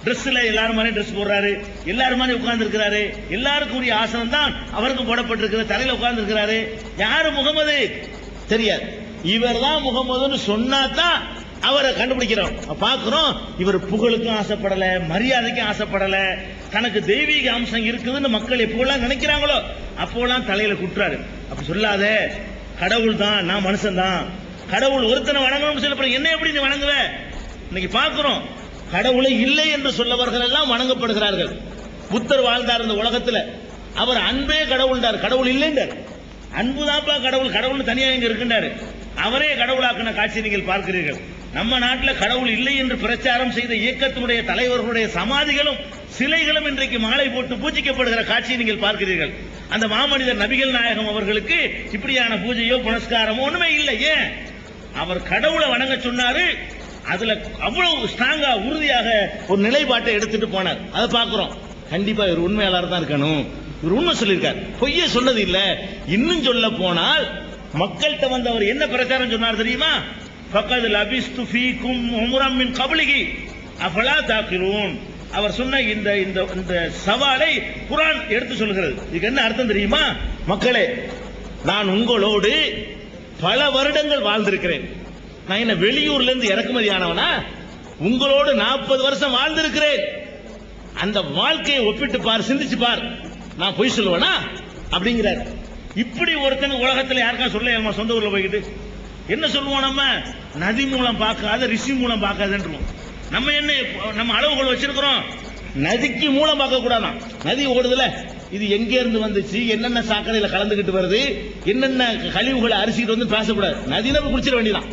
டிரெஸ்ல எல்லாரும் மாதிரி டிரெஸ் போடுறாரு, எல்லாரும் மாதிரி உட்கார்ந்து இருக்கிறாரு, எல்லாருக்கும் உரிய ஆசனம் தான் அவருக்கு போடப்பட்டிருக்கிறது, தலையில உட்கார்ந்து இருக்கிறாரு. யாரு முகமது தெரியாது. இவர் தான் முகமதுன்னு சொன்னாதான் அவரை கண்டுபிடிக்கிறோம், பார்க்கிறோம். இவர் புகழுக்கும் ஆசைப்படல, மரியாதைக்கும் ஆசைப்படல, தனக்கு தெய்வீக அம்சம் இருக்குதுன்னு மக்கள் எப்போலாம் நினைக்கிறாங்களோ அப்போலாம் தலையில குட்டுறாரு. அப்படி சொல்லாத, கடவுள் தான், நான் மனுஷன் தான், கடவுள் ஒருத்தனை வணங்கணும்னு சொல்ல, என்ன எப்படி நீ வணங்குவ? இன்னைக்கு பார்க்கிறோம், கடவுளை இல்லை என்று சொல்லவர்கள் எல்லாம் வணங்கப்படுகிறார்கள். புத்தர் வாழ்ந்தார் இந்த உலகத்தில், அவர் அன்பே கடவுள்டார், கடவுள் இல்லைன்றார். அன்புதான்ப்பா கடவுள், கடவுள் தனியாக இங்க இருக்கின்றாரு. அவரே கடவுளாக்கின காட்சி நீங்கள் பார்க்கிறீர்கள். நம்ம நாட்டில் கடவுள் இல்லை என்று பிரச்சாரம் செய்த இயக்கத்தினுடைய தலைவர்களுடைய சமாதிகளும் சிலைகளும் இன்றைக்கு மாலை போட்டு பூஜிக்கப்படுகிற காட்சியை நீங்கள் பார்க்கிறீர்கள். அந்த மாமனிதர் நபிகள் நாயகம் அவர்களுக்கு இப்படியான பூஜையோ புனஸ்காரமோ ஒண்ணுமே இல்லை. ஏன்? அவர் கடவுளை வணங்க சொன்னாரு, அதுல அவ்வளவு ஸ்ட்ராங்கா உறுதியாக ஒரு நிலைப்பாட்டை எடுத்துட்டு போனார். அதை பார்க்கிறோம். கண்டிப்பா இவர் உண்மையாளர் தான் இருக்கணும், இவர் உண்மை சொல்லியிருக்கார், பொய்யே சொன்னது இல்ல. இன்னும் சொல்ல போனால் மக்கள்கிட்ட வந்து அவர் என்ன பிரச்சாரம் சொன்னார் தெரியுமா? ஃபக்கத் லபிஸ்து ஃபீக்கும் உம்ரம் மின் கப்லிஹி அஃபலா தாக்கிலூன். அவர் சொன்ன இந்த இந்த இந்த சவாலை குர்ஆன் எடுத்து சொல்கிறது. இதுக்கு என்ன அர்த்தம் தெரியுமா? மக்களே, நான் உங்களோடு பல வருடங்கள் வாழ்ந்திருக்கிறேன். நான் என்ன வெளியூர்ல இருந்து இறக்குமதி ஆனவனா? உங்களோடு 40 வருஷம் வாழ்ந்திருக்கிறேன். அந்த வாழ்க்கையை ஒப்பிட்டு பார், சிந்திச்சு பார், நான் பொய் சொல்லுவேனா அப்படிங்கிறார். இப்படி ஒருத்தங்க உலகத்தில் யாருக்கா சொல்ல, சொந்த ஊர்ல போய்கிட்டு என்ன சொல்லுவோம்? நம்ம நதி மூலம் பார்க்காத, ரிஷி மூலம் பார்க்காதுன்றோம். நம்ம என்ன நம்ம அளவுகள் வச்சிருக்கிறோம்? நதிக்கு மூலம் பார்க்க கூடாதான். நதி ஓடுதுல, இது எங்க இருந்து வந்துச்சு, என்னென்ன சாக்கடையில கலந்துகிட்டு வருது, என்னென்ன கழிவுகளை அரிசிட்டு வந்து பேசக்கூடாது. நதியில குடிச்சிட வேண்டியதான்.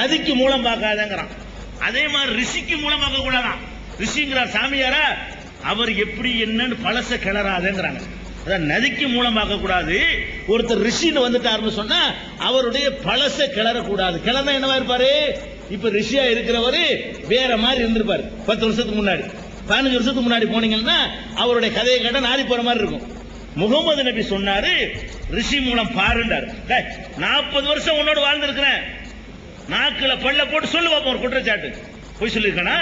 நதிக்கு மூலம் பார்க்காதங்கிறான். அதே மாதிரி ரிஷிக்கு மூலம் பார்க்க கூடாதான். ரிஷிங்கிறார் சாமியாரா, அவர் எப்படி என்னன்னு பழச கிளறாதேங்கிறாங்க. நதிக்கு மூலம் பார்க்க கூடாது. ஒருத்தர் ரிஷின்னு வந்துட்டாருன்னு சொன்னா அவருடைய பழச கிளறக்கூடாது. கிளறா என்னவா இருப்பாரு? இப்ப ரிஷியா இருக்கிறவரு வேற மாதிரி இருந்திருப்பாரு. 10 வருஷத்துக்கு முன்னாடி, 15 வருஷத்துக்கு முன்னாடி போனீங்கன்னா அவருடைய கதையை கேட்ட நாரி போற மாதிரி இருக்கும். முகமது நபி சொன்னாரு, ரிஷி மூலம் பாருண்டாரு. 40 வருஷம் உன்னோட வாழ்ந்திருக்கிறேன், நாக்குல பல்ல போட்டு சொல்லு பாப்போம் ஒரு குற்றச்சாட்டு. போய் சொல்லிருக்கனா,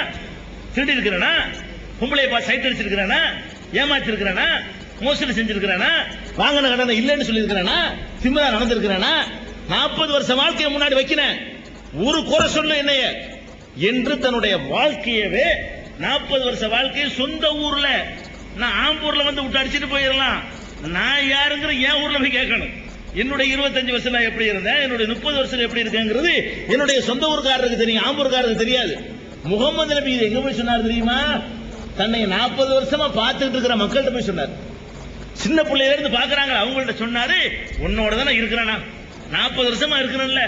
திருடி இருக்கிறனா, பொம்பளை பா சைட் அடிச்சிருக்கிறனா, ஏமாத்திருக்கிறனா, மோசடி செஞ்சிருக்கிறானா, வாங்கின கடனை இல்லைன்னு சொல்லியிருக்கிறானா, திமிரா நடந்திருக்கிறானா, 40 வருஷம் வாழ்க்கையை முன்னாடி வைக்கிறேன், ஒரு குறை சொல்ல என்னைய என்று தன்னுடைய வாழ்க்கையவே 40 வருஷ வாழ்க்கையை சொந்த ஊர்ல, நான் ஆம்பூர்ல வந்து விட்டு அடிச்சுட்டு போயிடலாம், நான் யாருங்கிற என் ஊர்ல போய் கேட்கணும். என்னுடைய 25 வருஷம் நான் எப்படி இருந்தேன், என்னுடைய 30 வருஷம் எப்படி இருக்கேங்கிறது என்னுடைய சொந்த ஊருக்காரருக்கு தெரியும், ஆம்பூர்காரருக்கு தெரியாது. முகமது நபி இது எங்க போய் சொன்னார் தெரியுமா? தன்னை 40 வருஷமா பார்த்துட்டு இருக்கிற மக்கள்கிட்ட போய் சொன்னார். சின்ன பிள்ளையில இருந்து பாக்குறாங்க, அவங்கள்ட்ட சொன்னாரு, உன்னோட தானே இருக்கிறேனா, 40 வருஷமா இருக்கிறேன்ல,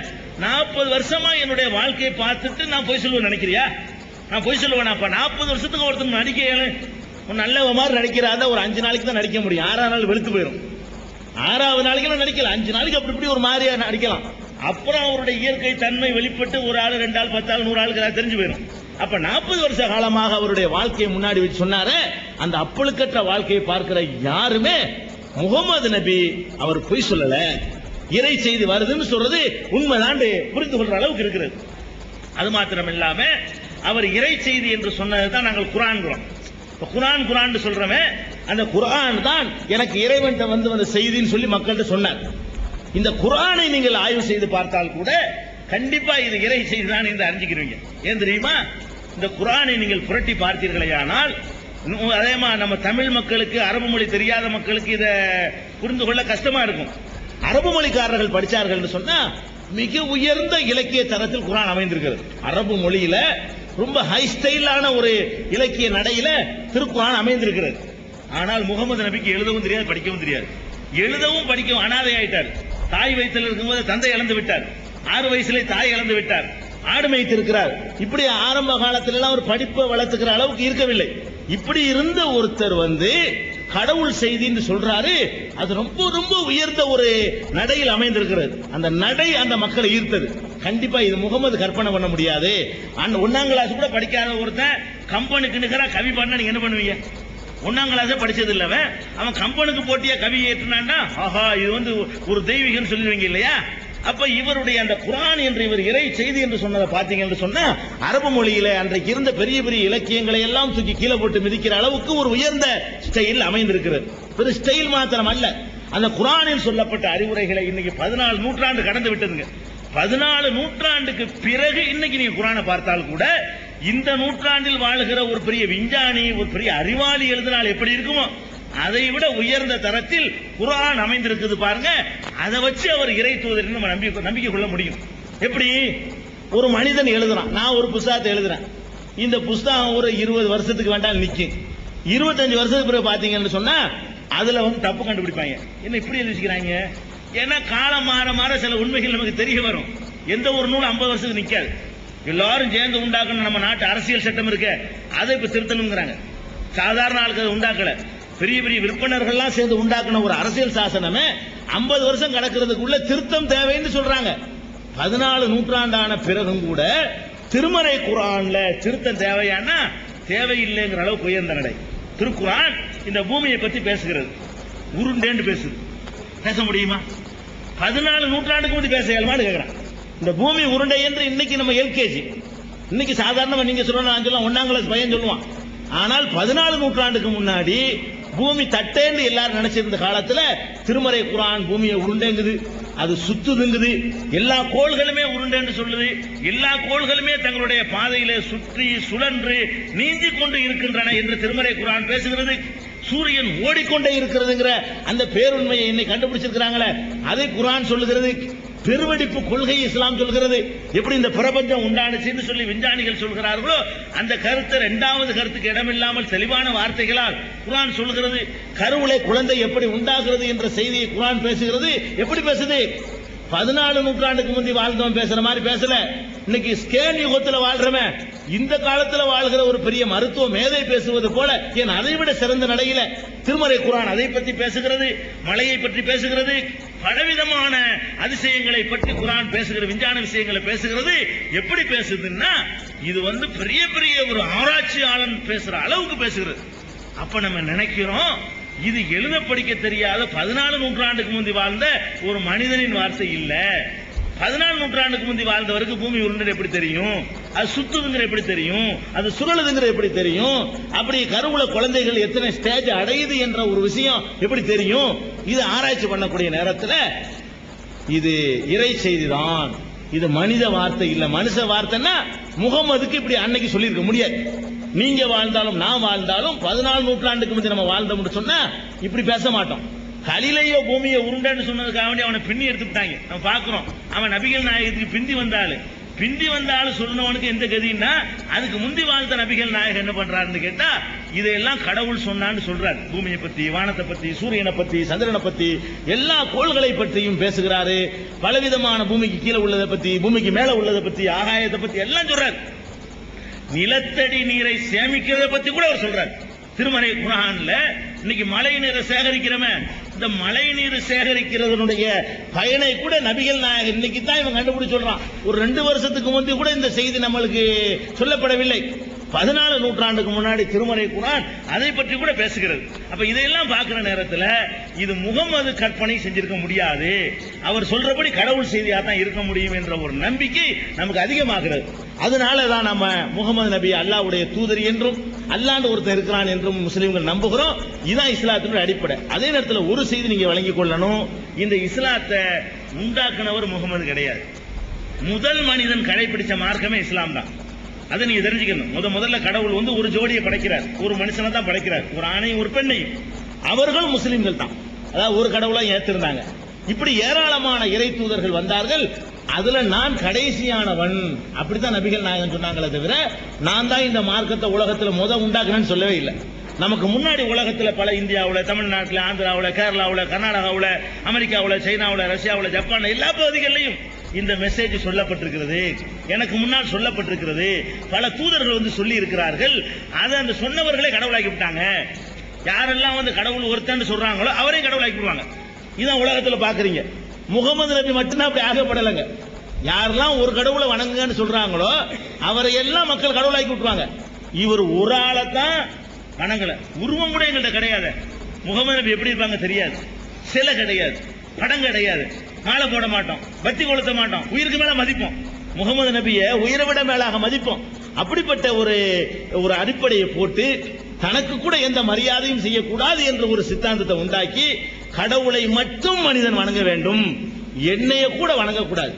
40 வருஷமா என்னுடைய வாழ்க்கையை பார்த்துட்டு நான் போய் சொல்லுவேன் நினைக்கிறியா? நான் போய் சொல்லுவேன். அப்ப 40 வருஷத்துக்கு ஒருத்தங்க நடிக்க நல்ல மாதிரி நடிக்கிறாத, ஒரு 5 நாளைக்கு தான் நடிக்க முடியும், 6ஆவது நாள் வெளுத்து போயிடும். 6வது நாளைக்கு நடிக்கலாம், 5 நாளைக்கு அப்படி இப்படி ஒரு மாதிரியா நடிக்கலாம். அப்புறம் அவருடைய இயற்கை தன்மை வெளிப்பட்டு ஒரு ஆள் 2 ஆள் 10 ஆள் 100 ஆளுக்கு தெரிஞ்சு போயிடும். அப்ப 40 வருஷ காலமாக அவருடைய வாழ்க்கையை முன்னாடி வச்சு சொன்னாரு. அந்த அப்பழுக்கற்ற வாழ்க்கையை பார்க்கிற யாருமே முகமது நபி அவர் பொய் சொல்லல, இறை செய்தி வருதுன்னு சொல்றது உண்மைதான் புரிந்து கொள்ற அளவுக்கு இருக்கிறது. அது மாத்திரம் இல்லாம அவர் இறை செய்தி என்று சொன்னதுதான் நாங்கள் குர்ஆன்கிறோம். குர்ஆன் சொல்றோமே, அந்த குர்ஆன் தான் எனக்கு இறைவன் வந்து வந்த செய்தின்னு சொல்லி மக்கள்கிட்ட சொன்னார். இந்த குர்ஆனை நீங்கள் ஆய்வு செய்து பார்த்தால் கூட கண்டிப்பா இது இறை செய்தி தான் என்று அறிஞ்சுக்கிறீங்க. ஏன் தெரியுமா? இந்த குர்ஆனை நீங்கள் புரட்டி பார்த்தீர்களேயானால், அதே மாதிரி நம்ம தமிழ் மக்களுக்கு, அரபு மொழி தெரியாத மக்களுக்கு இதை புரிந்து கொள்ள கஷ்டமா இருக்கும். அரபு மொழிக்காரர்கள் படிச்சார்கள் சொன்னா மிக உயர்ந்த இலக்கிய தரத்தில் குர்ஆன் அமைந்திருக்கிறது. அரபு மொழியில ரொம்ப ஹை ஸ்டைலான ஒரு இலக்கிய நடையில திருக்குர்ஆன் அமைந்திருக்கிறது. ஆனால் முகமது நபிக்கு எழுதவும் தெரியாது, படிக்கவும் தெரியாது. எழுதவும் படிக்கவும் அனாதை ஆயிட்டார். தாய் வயிற்றில் இருக்கும்போது தந்தை இழந்து விட்டார். 6 வயசுல தாய் இழந்து விட்டார். ஆடு மேய்த்திருக்கிறார். இப்படி ஆரம்ப காலத்திலெல்லாம் ஒரு படிப்பை வளர்த்துக்கிற அளவுக்கு இருக்கவில்லை. இப்படி இருந்த ஒருத்தர் கடவுள் செய்தின்னு சொல்றாரு. அது ரொம்ப ரொம்ப உயர்ந்த ஒரு நடையில் அமைந்திருக்கிறது. அந்த நடை அந்த மக்களை ஈர்த்தது. கண்டிப்பா இது முகமது கற்பனை பண்ண முடியாது. 1ஆம் கிளாஸ் கூட படிக்காத ஒருத்தன் கம்பனுக்கு நிகரா கவி பண்ணா நீங்க என்ன பண்ணுவீங்க? 1ஆம் கிளாஸ் படிச்சது இல்ல அவன் கம்பனுக்கு போட்டியா கவி ஏற்றினான்னா ஆஹா இது ஒரு தெய்வீகம் சொல்லுவீங்க இல்லையா? அப்ப இவருடைய அந்த குர்ஆன் என்று இவர் இறை செய்தி என்று சொன்னதை பாத்தீங்க என்று சொன்னா அரபு மொழியில அன்றைக்கு இருந்த பெரிய பெரிய இலக்கியங்களை எல்லாம் தூக்கி கீழே போட்டு மிதிக்கிற அளவுக்கு ஒரு உயர்ந்த ஸ்டைல் அமைந்திருக்கிறது. ஒரு ஸ்டைல் மாத்திரம் அல்ல, அந்த குர்ஆனில் சொல்லப்பட்ட அறிவுரைகளை இன்னைக்கு 14 நூற்றாண்டு கடந்து விட்டதுங்க. 14 நூற்றாண்டுக்கு பிறகு இன்னைக்கு நீங்க குர்ஆனை பார்த்தால் கூட இந்த நூற்றாண்டில் வாழுகிற ஒரு பெரிய விஞ்ஞானி, ஒரு பெரிய அறிவாளி எழுதினால் எப்படி இருக்குமோ அதை விட உயர்ந்த தரத்தில் குர்ஆன் அமைந்திருக்குது பாருங்க. அதை வச்சு அவர் இறை தூதர் நம்ம நம்பிக்கை கொள்ள முடியும். எப்படி ஒரு மனிதன் எழுதுறான், நான் ஒரு புத்தகத்தை எழுதுறேன், இந்த புத்தகம் ஒரு 20 வருஷத்துக்கு வேண்டாம் நிக்கும். 25 வருஷத்துக்கு பிறகு பாத்தீங்கன்னு சொன்னா அதுல தப்பு கண்டுபிடிப்பாங்க. என்ன இப்படி எழுதிக்கிறாங்க? ஏன்னா காலம் மாற மாற சில உண்மைகள் நமக்கு தெரிய வரும். எந்த ஒரு நூல் 50 வருஷத்துக்கு நிக்காது. எல்லாரும் சேர்ந்து உண்டாக்கணும். நம்ம நாட்டு அரசியல் சட்டம் இருக்க அதை இப்ப திருத்தணுங்கிறாங்க. சாதாரண ஆட்கள் உண்டாக்கல, பெரிய பெரிய விற்பனர்கள்லாம் சேர்ந்து உண்டாக்குன ஒரு அரசியல் சாசனமே 50 வருஷம் கடக்கிறதுக்குள்ள திருத்தம் தேவைன்னு சொல்றாங்க. 14 நூற்றாண்டான பிறகும் கூட திருமறை குர்ஆன்ல திருத்தம் தேவையானா தேவையில்லைங்கிற அளவுக்கு உயர்ந்த நடை. திருக்குர்ஆன் இந்த பூமியை பத்தி பேசுகிறது. உருண்டேன்னு பேசுது. பேச முடியுமா? 14 நூற்றாண்டுக்கு முந்தி பேச இயலுமான்னு கேட்கிறான். இந்த பூமி உருண்டை என்று இன்னைக்கு நம்ம எல்கேஜி, இன்னைக்கு சாதாரணமா நீங்க சொல்லணும், நான் சொல்லலாம் 1ஆம் கிளாஸ் பையன் சொல்லுவான். ஆனால் 14 நூற்றாண்டுக்கு முன்னாடி பூமி தட்டேன்னு எல்லாரும் நினைச்சிருந்த காலத்துல திருமறை குர்ஆன் பூமியை உருண்டேங்குது, அது சுத்துதுங்குது, எல்லா கோள்களுமே உருண்டேன்னு சொல்லுது, எல்லா கோள்களுமே தங்களுடைய பாதையிலே சுற்றி சுழன்று நீந்தி கொண்டு இருக்கின்றன என்று திருமறை குர்ஆன் பேசுகிறது. சூரியன் ஓடிக்கொண்டே இருக்கிறதுங்கிற அந்த பேருண்மையை இன்னைக்கு கண்டுபிடிச்சிருக்கிறாங்களே அதை குர்ஆன் சொல்லுகிறது. பெருவெடிப்பு கொள்கை இஸ்லாம் சொல்கிறது. எப்படி இந்த பிரபஞ்சம் உண்டானுச்சுன்னு சொல்லி விஞ்ஞானிகள் சொல்கிறார்களோ அந்த கருத்து 2வது கருத்துக்கு இடமில்லாமல் தெளிவான வார்த்தைகளால் குர்ஆன் சொல்கிறது. கருவிலே குழந்தை எப்படி உண்டாகிறது என்ற செய்தியை குர்ஆன் பேசுகிறது. எப்படி பேசுது? 14 நூற்றாண்டுக்கு முந்தி வாழ்ந்தவன் பேசுற மாதிரி பேசல. இன்னைக்கு ஸ்கேன் யுகத்தில் வாழ்றவன் இந்த காலத்துல வாழ்கிற ஒரு பெரிய மருத்துவ மேதை பேசுவது போல ஏன் அதை விட சிறந்த நடையில திருமறை குர்ஆன் அதை பற்றி பேசுகிறது, மலையை பற்றி பேசுகிறது, பலவிதமான அதிசயங்களை பற்றி குர்ஆன் பேசுகிறது, விஞ்ஞான விஷயங்களை பேசுகிறது. எப்படி பேசுதுன்னா இது பெரிய பெரிய ஒரு ஆராய்ச்சியாளன் பேசுற அளவுக்கு பேசுகிறது. அப்ப நம்ம நினைக்கிறோம் இது எழுத படிக்க தெரியாத 14 நூற்றாண்டுக்கு முந்தி வாழ்ந்த ஒரு மனிதனின் வார்த்தை இல்ல. 14 நூற்றாண்டுக்கு முந்தி வாழ்ந்தவருக்கு பூமி உருண்டை எப்படி தெரியும்? அது சுத்துதுங்கிற எப்படி தெரியும்? அது சுழலுதுங்கிற எப்படி தெரியும்? அப்படி கருவுல குழந்தைகள் எத்தனை ஸ்டேஜ் அடையுது என்ற ஒரு விஷயம் எப்படி தெரியும்? இது ஆராய்ச்சி பண்ணக்கூடிய நேரத்தில் இது இறை செய்திதான், இது மனித வார்த்தை இல்ல. மனுஷ வார்த்தைன்னா முகமதுக்கு இப்படி அன்னைக்கு சொல்லியிருக்க முடியாது. நீங்க வாழ்ந்தாலும் நான் வாழ்ந்தாலும் 14 நூற்றாண்டுக்கு முந்தி நம்ம வாழ்ந்தோம்னு சொன்னா இப்படி பேச மாட்டோம். கலிலேயோ பூமியை உருண்டைன்னு சொன்னதுக்காக வேண்டி அவனை பின்னி எடுத்துட்டாங்க. நம்ம பாக்குறோம், அவன் நபிகள் நாயகத்துக்கு பிந்தி வந்தாலும் சொன்னவனுக்கு எந்த கதின்னா அதுக்கு முந்தி வாழ்ந்த நபிகள் நாயகம் என்ன பண்றாருன்னு கேட்டா இதையெல்லாம் கடவுள் சொன்னான்னு சொல்றாரு. பூமியை பத்தி, வானத்தை பத்தி, சூரியனை பத்தி, சந்திரனை பத்தி, எல்லா கோள்களை பற்றியும் பேசுகிறாரு. பலவிதமான பூமிக்கு கீழே உள்ளதை பத்தி, பூமிக்கு மேல உள்ளதை பத்தி, ஆகாயத்தை பத்தி எல்லாம் சொல்றாரு. நிலத்தடி நீரை சேமிக்கிறத பத்தி கூட அவர் சொல்றாரு. திருமறை குர்ஆன்ல இன்னைக்கு மழை நீரை சேகரிக்கிறவன் இந்த மழை நீர் சேகரிக்கிறதனுடைய பயனை கூட நபிகள் நாயகர் இன்னைக்கு தான் இவன் கண்டுபிடிச்சு சொல்றான். ஒரு 2 வருஷத்துக்கு முந்தி கூட இந்த செய்தி நம்மளுக்கு சொல்லப்படவில்லை. 14 நூற்றாண்டுக்கு முன்னாடி திருமறை குர்ஆன் அதை பற்றி கூட பேசுகிறது. அப்ப இதையெல்லாம் பார்க்கிற நேரத்தில் இது முகமது கற்பனை செஞ்சிருக்க முடியாது, அவர் சொல்றபடி கடவுள் செய்தியா தான் இருக்க முடியும் என்ற ஒரு நம்பிக்கை நமக்கு அதிகமாகிறது. அதனாலதான் நம்ம முகமது நபி அல்லாஹ்வுடைய தூதர் என்றும் அல்லாஹ்னு ஒருத்தர் இருக்கிறான் என்றும் முஸ்லிம்கள் நம்புகிறோம். இதுதான் இஸ்லாத்தினுடைய அடிப்படை. அதே நேரத்தில் ஒரு செய்தி நீங்க வழங்கிக் கொள்ளணும், இந்த இஸ்லாத்தை உண்டாக்குனவர் முகமது கிடையாது. முதல் மனிதன் கடைபிடிச்ச மார்க்கமே இஸ்லாம் தான். அதை நீங்க தெரிஞ்சுக்கணும். முதல்ல கடவுள் ஒரு ஜோடியை படைக்கிறார், ஒரு மனுஷனை தான் படைக்கிறார், ஒரு ஆணையும் ஒரு பெண்ணையும். அவர்கள் முஸ்லிம்கள் தான். அதாவது ஒரு கடவுளா ஏத்திருந்தாங்க. இப்படி ஏராளமான இறை தூதர்கள் வந்தார்கள். அதுல நான் கடைசியானவன், அப்படித்தான் நபிகள் நாயகம் சொன்னாங்களே தவிர நான் தான் இந்த மார்க்கத்தை உலகத்துல உண்டாக்குறேன்னு சொல்லவே இல்லை. நமக்கு முன்னாடி உலகத்துல பல இந்தியாவுல, தமிழ்நாட்டில், ஆந்திராவுல, கேரளாவுல, கர்நாடகாவுல, அமெரிக்காவுல, சைனாவுல, ரஷ்யாவுல, ஜப்பான் எல்லா பகுதிகளிலும் இந்த மெசேஜ் சொல்லப்பட்டிருக்கிறது. எனக்கு முன்னால் சொல்லப்பட்டிருக்கிறது. பல தூதர்கள் வந்து சொல்லி இருக்கிறார்கள். அதை அந்த சொன்னவர்களே கடவுளாக்கி விட்டாங்க. யாரெல்லாம் வந்து கடவுள் ஒருத்தன் சொல்றாங்களோ அவரே கடவுளாக்கி விடுவாங்க. இதான் உலகத்துல பாக்குறீங்க. முகமது நபி மட்டும்தான் அப்படி ஆகப்படலைங்க. யாரெல்லாம் ஒரு கடவுளை வணங்குங்கன்னு சொல்றாங்களோ அவரை எல்லாம் மக்கள் கடவுளாக்கி விட்டுருவாங்க. இவர் ஒரு ஆளைத்தான் வணங்கல. உருவம் கூட எங்கள்கிட்ட கிடையாது. முகமது நபி எப்படி இருப்பாங்க தெரியாது. சிலை கிடையாது, படம் கிடையாது, மாலை போட மாட்டோம், பத்தி கொளுத்த மாட்டோம், உயிருக்கு மேல மதிப்போம். முகமது நபியை உயிரை விட மேலாக மதிப்போம். அப்படிப்பட்ட ஒரு அடிப்படையை போட்டு தனக்கு கூட எந்த மரியாதையும் செய்யக்கூடாது என்ற ஒரு சித்தாந்தத்தை உண்டாக்கி கடவுளை மட்டும் மனிதன் வணங்க வேண்டும், என்னைய கூட வணங்கக்கூடாது,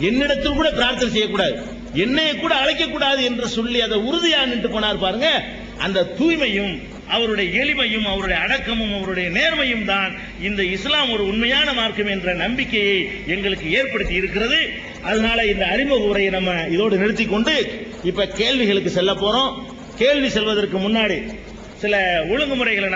என்னிடத்தில் கூட பிரார்த்தனை செய்யக்கூடாது, என்னைய கூட அழைக்கக்கூடாது என்று சொல்லி அதை உறுதியா நின்று போனார் பாருங்க. அந்த தூய்மையும் அவருடைய எளிமையும் அவருடைய அடக்கமும் அவருடைய நேர்மையும் தான் இந்த இஸ்லாம் ஒரு உண்மையான மார்க்கம் என்ற நம்பிக்கையை எங்களுக்கு ஏற்படுத்தி இருக்கிறது. அதனால இந்த அறிமுக உரையை நம்ம இதோடு நிறுத்தி கொண்டு இப்ப கேள்விகளுக்கு செல்ல போறோம். கேள்வி செல்வதற்கு முன்னாடி சில ஒழுங்குமுறைகளை